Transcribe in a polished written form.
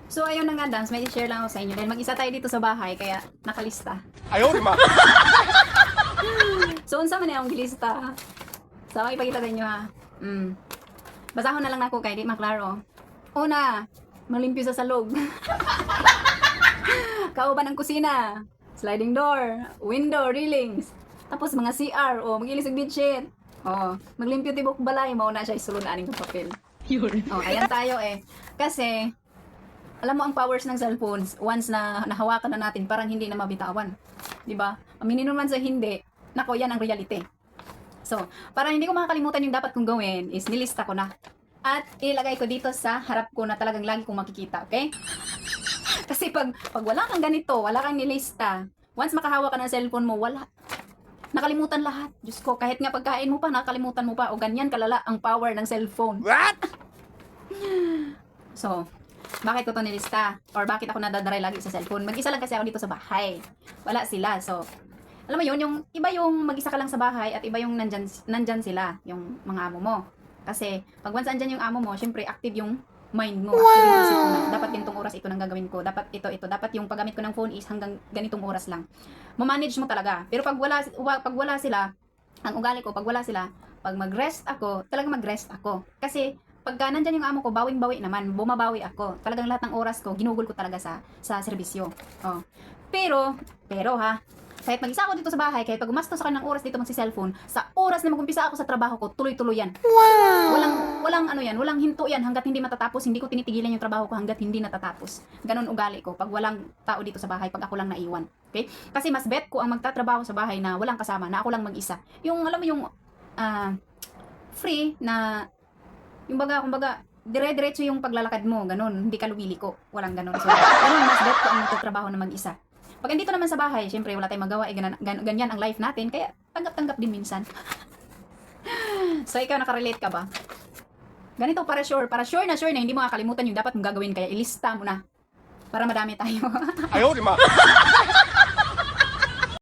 So, ayun na nga, Dams, may i-share lang ako sa inyo. Dahil mag-isa tayo dito sa bahay, kaya nakalista. Ayaw, di ma. So, unsa man yung lista? So, ipakita sa inyo ha. Basahon na lang ako kay di maklaro. Una, malimpyo sa salog. Kauban ng kusina. Sliding door, window, railings. Tapos mga CR, magilis og bedsheet. Maglimpyo tibok balay, mao na siya isulod aning papel. Ayan tayo eh. Kasi, alam mo ang powers ng cellphones, once na nahawakan na natin, parang hindi na mabitawan. Diba? Aminin man sa hindi, nako, yan ang reality. So, para hindi ko makakalimutan yung dapat kong gawin, is nilista ko na. At ilagay ko dito sa harap ko na talagang lagi kong makikita, okay? Kasi pag wala kang ganito, wala kang nilista, once makahawa ka ng cellphone mo, wala. Nakalimutan lahat. Diyos ko, kahit nga pagkain mo pa, nakalimutan mo pa. O ganyan kalala ang power ng cellphone. What? So, bakit ko to nilista? Or bakit ako nadadaray lagi sa cellphone? Mag-isa lang kasi ako dito sa bahay. Wala sila. So, alam mo yun, yung iba yung mag-isa ka lang sa bahay at iba yung nandyan sila, yung mga amo mo. Kasi, pag once andyan yung amo mo, syempre active yung mind mo. Active yung isip mo na, dapat ganitong oras ito nang gagawin ko. Dapat ito. Dapat yung paggamit ko ng phone is hanggang ganitong oras lang. Mamanage mo talaga. Pero pag wala sila, ang ugali ko, pag wala sila, pag mag-rest ako, talagang mag-rest ako. Kasi, pagka nandyan yung amo ko, bawing-bawi naman, bumabawi ako. Talagang lahat ng oras ko, ginugol ko talaga sa serbisyo. Pero ha, kahit mag-isa ako dito sa bahay, kahit pag gumastos ako ng oras dito magsi-cellphone, sa oras na mag-umpisa ako sa trabaho ko, tuloy-tuloy yan. Wow! Walang hinto yan hanggat hindi matatapos. Hindi ko tinitigilan yung trabaho ko hanggat hindi natatapos. Ganon ugali ko pag walang tao dito sa bahay, pag ako lang naiwan. Okay? Kasi mas bet ko ang magtatrabaho sa bahay na walang kasama, na ako lang mag-isa. Yung, alam mo yung free na yung kumbaga, dire-diretso yung paglalakad mo, ganun, hindi ka lumiliko, walang ganun. So, ganun, mas bet ko ang magtatrabaho na mag-isa. Pag andito naman sa bahay, syempre wala tayong magawa, ganyan ang life natin, kaya tanggap-tanggap din minsan. So, ikaw nakarelate ka ba? Ganito, para sure na hindi mo makakalimutan yung dapat mong gagawin, kaya ilista mo na, para madami tayo. Ayaw, di ma.